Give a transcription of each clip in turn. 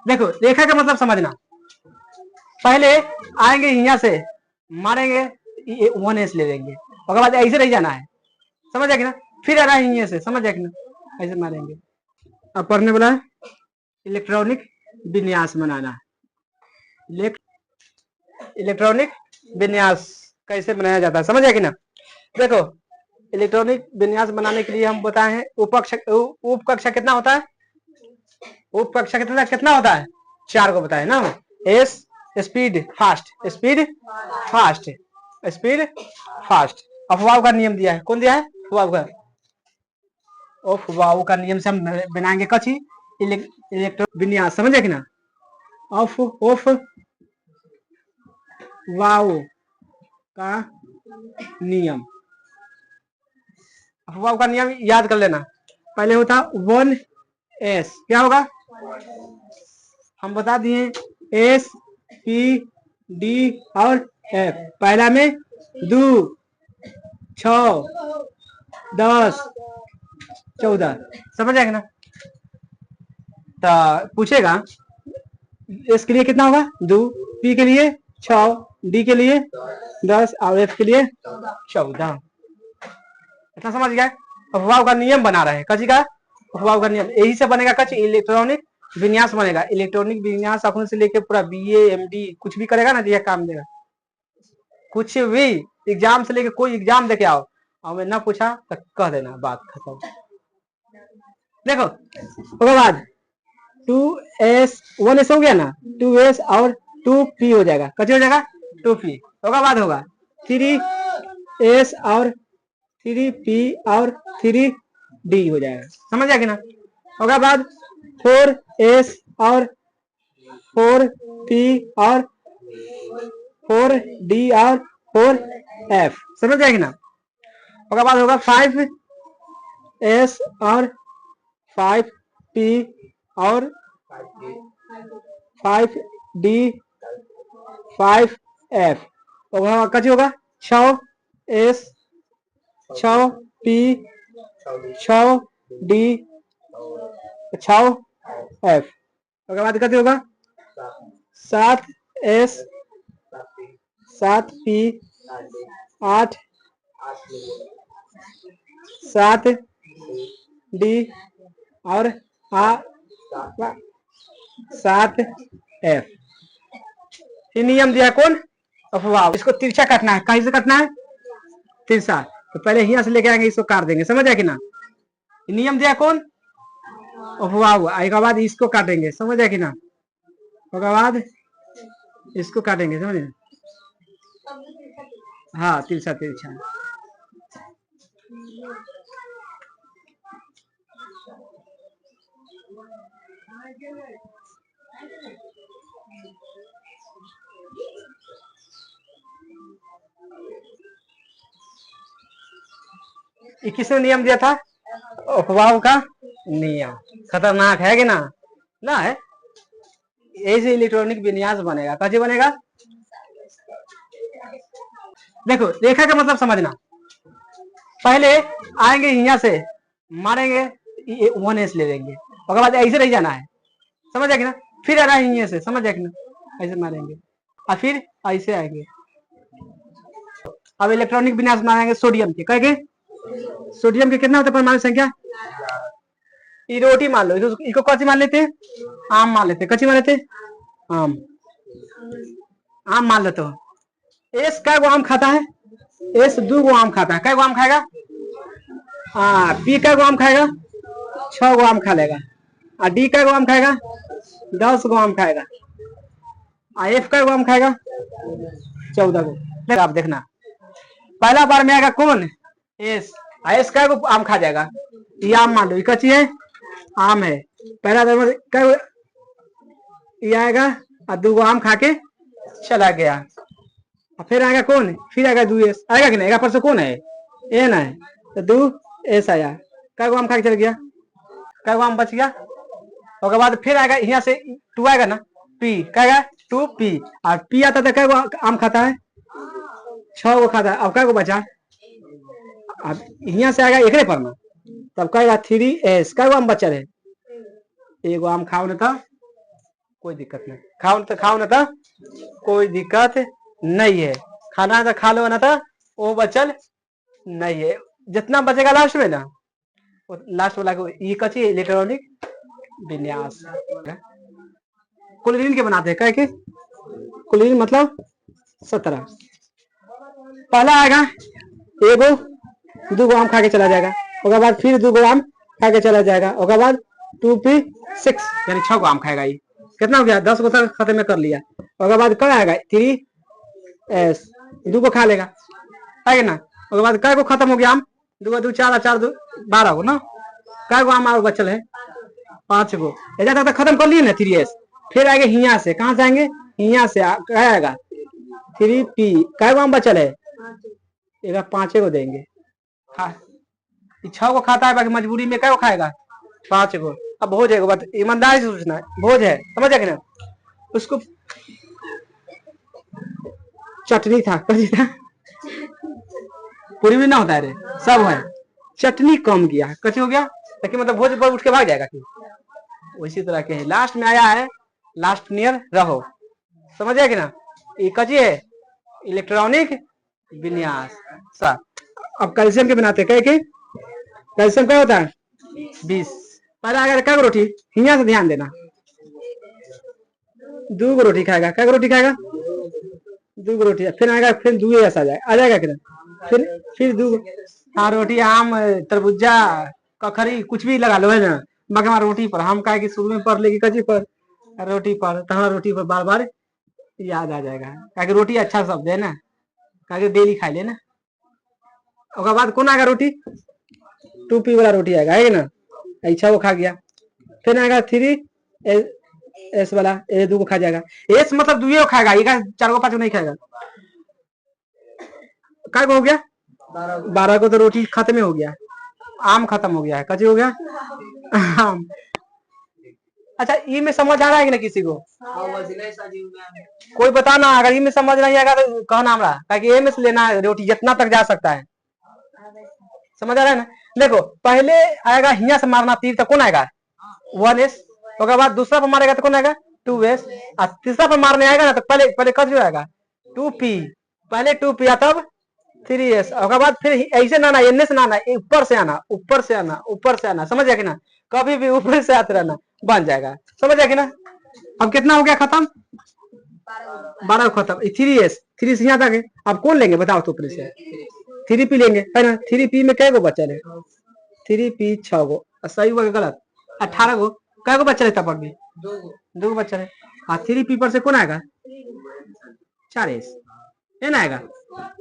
देखो रेखा का मतलब समझना, पहले आएंगे यहाँ से मारेंगे 1s ले लेंगे, उसके बाद ऐसे रह जाना है, समझ आएगी ना। फिर आ रहा है यहाँ से, समझ आएगी ना, ऐसे मारेंगे। अब पढ़ने वाला है इलेक्ट्रॉनिक विन्यास बनाना है। इलेक्ट्रॉनिक विन्यास कैसे बनाया जाता है, समझ आएगी ना। देखो इलेक्ट्रॉनिक विन्यास बनाने के लिए हम बताए हैं उपकक्षा कितना होता है, उपकक्षा कितना होता है, 4 को बताए ना। S speed fast, speed fast, speed fast. अफवाह का नियम दिया है, कौन दिया है, अफवाह का। अफवाह का नियम से हम बनाएंगे कछी इलेक्ट्रॉनिक विन्यास, समझे कि ना। ऑफ वाव का नियम, अफवाह का नियम याद कर लेना। पहले होता 1s, क्या होगा, हम बता दिए S P D और F। पहला में 2 6 10 14, समझ आएगा ना। तो पूछेगा S के लिए कितना होगा 2, P के लिए 6, D के लिए 10 और F के लिए 14। इतना समझ गया। अफवाह का नियम बना रहे हैं, कची का अफवाह का नियम, यही से बनेगा कच इलेक्ट्रॉनिक विन्यास बनेगा। इलेक्ट्रॉनिक विन्यास अपने से लेके पूरा BA MD कुछ भी करेगा ना, यह काम देगा। कुछ भी एग्जाम से लेके कोई एग्जाम देके आओ और मैं ना पूछा तो कह देना, बात खत्म। देखो उसके बाद 2s 1s हो गया ना, 2s और 2p हो जाएगा, कच हो जाएगा 2p। उसके बाद होगा 3s और 3p और 3d हो जाएगा, समझ आएगी ना। उसके बाद 4s और 4p और 4d और 4f, समझ आएगी ना। उसके बाद होगा 5s और 5p और 5d 5f। और कच होगा 6s 6p 6d 6f। उसके बाद कच होगा 7s 7p 8 7d और 7f। ये नियम दिया कौन, अफवाह। इसको तिरछा काटना है, कहीं से काटना है, तिरछा। तो पहले यहाँ से लेके आएंगे, इसको काट देंगे, समझ आए कि ना। नियम दिया कौन, अफवाह। एक बाद इसको काटेंगे, समझ आए कि ना। उसके बाद इसको काटेंगे, समझे, हाँ तिरछा तिरछा। किसने नियम दिया था, अफवाह का नियम। खतरनाक है कि ना, ना है। ऐसे इलेक्ट्रॉनिक विन्यास बनेगा, कैसे बनेगा। देखो रेखा का मतलब समझना, पहले आएंगे यहाँ से मारेंगे 1s ले लेंगे, उसके बाद ऐसे रह जाना है, समझ आएगी ना। फिर आ रहा है यहाँ से, समझ आएगी ना, ऐसे मारेंगे और फिर ऐसे आएंगे। अब इलेक्ट्रॉनिक विन्यास बनाएंगे सोडियम के, कहेंगे सोडियम के कितना होता है परमाणु संख्या। ये रोटी मान लो, इसको कौन मान लेते हैं, आम मान लेते, कच्ची मान लेते, आम आम मान लेते हो। एस कै गो आम खाता है, एस 2 गो आम खाता है, कै गो आम खाएगा, हाँ। पी कै गो आम खाएगा, 6 गो आम खा लेगा। और डी कै गो आम खाएगा, 10 गो आम खाएगा। और एफ कै गो आम खाएगा, 14 गो। आप देखना पहला बार में आएगा कौन, एस। एस कै गो आम खा जाएगा, ये आम मान लो, कच्ची है, आम है। पहला बार कै गो ये आएगा और 2 गो आम खा के चला गया। फिर आएगा कौन, फिर आएगा 2s, आएगा कि नहीं, आएगा परसों कौन है, एन है, तो 2s आया। कै गो आम खा के चल गया, कै गो आम बच गया। उसके बाद फिर आएगा यहाँ से 2 आएगा ना, पी कहेगा 2p, और पी आता था कै गो आम खाता है, 6 गो खाता है। अब कै गो बचा, अब यहाँ से आएगा एकरे पर ना, तब कहेगा 3s, कै गो आम बचल है, एगो आम खाओ ना था, कोई दिक्कत नहीं, खाओ ना था, कोई दिक्कत नहीं है। खाना है तो खा लो ना था, वो बचल नहीं है। जितना बचेगा लास्ट में ना, लास्ट वाला को ये कची इलेक्ट्रॉनिक विन्यास। कुलीन के बनाते हैं, क्या कुलीन मतलब 17। पहला आएगा एगो, 2 आम खा के चला जाएगा, उसके बाद फिर 2 आम खा के चला जाएगा, उसके बाद 2p6 यानी 6 आम खाएगा। ये कितना हो गया, 10 को खत्म में कर लिया। उसके बाद कब आएगा 3s, 2 को खा लेगा, आएगा ना। उसके बाद कै को खत्म हो गया आम, 2 2 4 4 2 12 को ना, कै को आम और बचल है 5 को। ऐसा तक खत्म कर लिए ना 3s। फिर आएंगे हिया से, कहाँ से आएंगे, हिया से क्या आएगा 3p, कै को आम बचल है 5 को देंगे। हाँ 6 को खाता है, बाकी मजबूरी में कै को खाएगा 5 को। अब भोज है, बात ईमानदारी से सोचना है, भोज है, समझ आएगा ना। उसको चटनी था, पूरी भी ना होता है रे, सब है, चटनी कम किया है, कच्ची हो गया, लेकिन मतलब भोज पर उठ के भाग जाएगा कि उसी तरह के है। लास्ट में आया है लास्ट नियर रहो, समझ आएगा ना। ये कच्ची है इलेक्ट्रॉनिक विन्यास। अब कैल्शियम के बनाते हैं, क्या कैल्शियम क्या होता है 20। पहले अगर क्या रोटी, हिया से ध्यान देना, 2 रोटी खाएगा, क्या रोटी खाएगा 2 रोटी, फिर आएगा फिर 2 ऐसा आ जाएगा कि फिर 2। हाँ रोटी, आम, तरबूजा, कखरी कुछ भी लगा लो है ना, मगर रोटी पर हम कहा कि शुरू में पढ़ लेगी कची पर, रोटी पर, तो हमारा रोटी पर बार बार याद आ जाएगा, क्या रोटी अच्छा शब्द है ना, क्या डेली खा लेना। उसके बाद कौन आएगा रोटी, 2p वाला रोटी आएगा, है ना, अच्छा वो खा गया। फिर आएगा 3s वाला, 2 को खा जाएगा। एस मतलब 2 को खाएगा, 4 को 5 को नहीं खाएगा। क्या हो गया 12 को तो रोटी खत्म हो गया, आम खत्म हो गया है, कच्ची हो गया आम। अच्छा ई में समझ आ रहा है कि ना किसी को, कोई बता ना, अगर ई में समझ नहीं आएगा तो कहना हमरा, ताकि ए में से लेना है रोटी, जितना तक जा सकता है। समझ आ रहा है ना। देखो पहले आएगा हिया से मारना तीर, तो कौन आएगा 1s, उसके बाद दूसरा पर मारेगा तो कौन आएगा 2s, और तीसरा पर मारने आएगा ना तो पहले कब जो आएगा 2p, पहले 2p तब 3s, उसके बाद फिर ऐसे ना आना, एन से ना आना, ऊपर से आना, ऊपर से आना, ऊपर से आना, समझ आएगा ना, कभी भी ऊपर से आते रहना, बन जाएगा, समझ आएगा ना। अब कितना हो गया खत्म, 12 खत्म, 3 से यहाँ तक है। अब कौन लेंगे बताओ, तो ऊपर से 3p लेंगे, है ना। 3p में कै गो बचल है 3p 6 गो, सही हुआ गलत 18 गो, कै गो बचल है तब पर भी 2 गो बचल है। हाँ 3p पर से कौन आएगा 4s, है ना आएगा,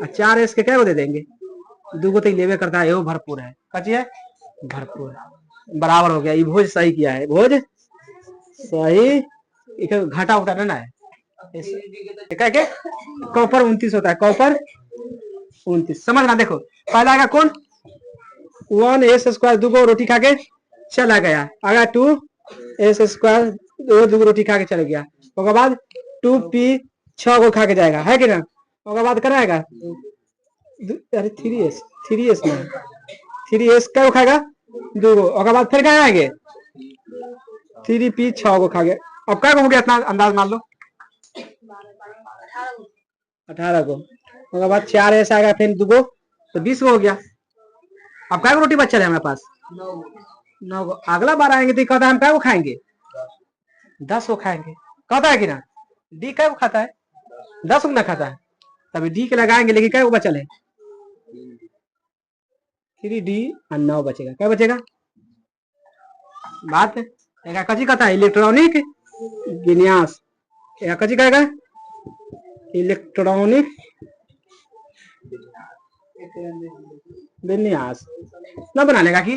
4s के कै गो दे देंगे 2 गो, तो लेवे करता है, वो भरपूर है, कची है भरपूर, बराबर हो गया। ये भोज सही किया है, भोज सही, घाटा उठा ना है। क्या के कॉपर 29 होता है, कॉपर 29, समझना। देखो पहला आएगा कौन 1s स्क्वायर, 2 को रोटी खा के चला गया, आएगा 2s स्क्वायर, 2 को रोटी खा के चला गया, उसके बाद 2p 6 को खा के जाएगा, है कि ना। उसके बाद कराएगा अरे 3s में 3s क्या खाएगा 2 को, उसके बाद फिर क्या आएंगे 3p 6 को खा गया। अब क्या हो गया इतना अंदाज मान लो 18 को, उसके बाद 4s आएगा, फिर 2 को तो 20 को हो गया। अब क्या रोटी बच्चा है हमारे पास 9 को, अगला बार आएंगे तो कहता है हम क्या को खाएंगे 10 को खाएंगे, कहता है कि ना। डी क्या को खाता है 10 को ना खाता है, तभी डी के लगाएंगे, लेकिन क्या को बचल है 3d और 9 बचेगा, क्या बचेगा बात कची कहता है इलेक्ट्रॉनिक विन्यास, कची कहेगा इलेक्ट्रॉनिक विन्यास ना बना लेगा कि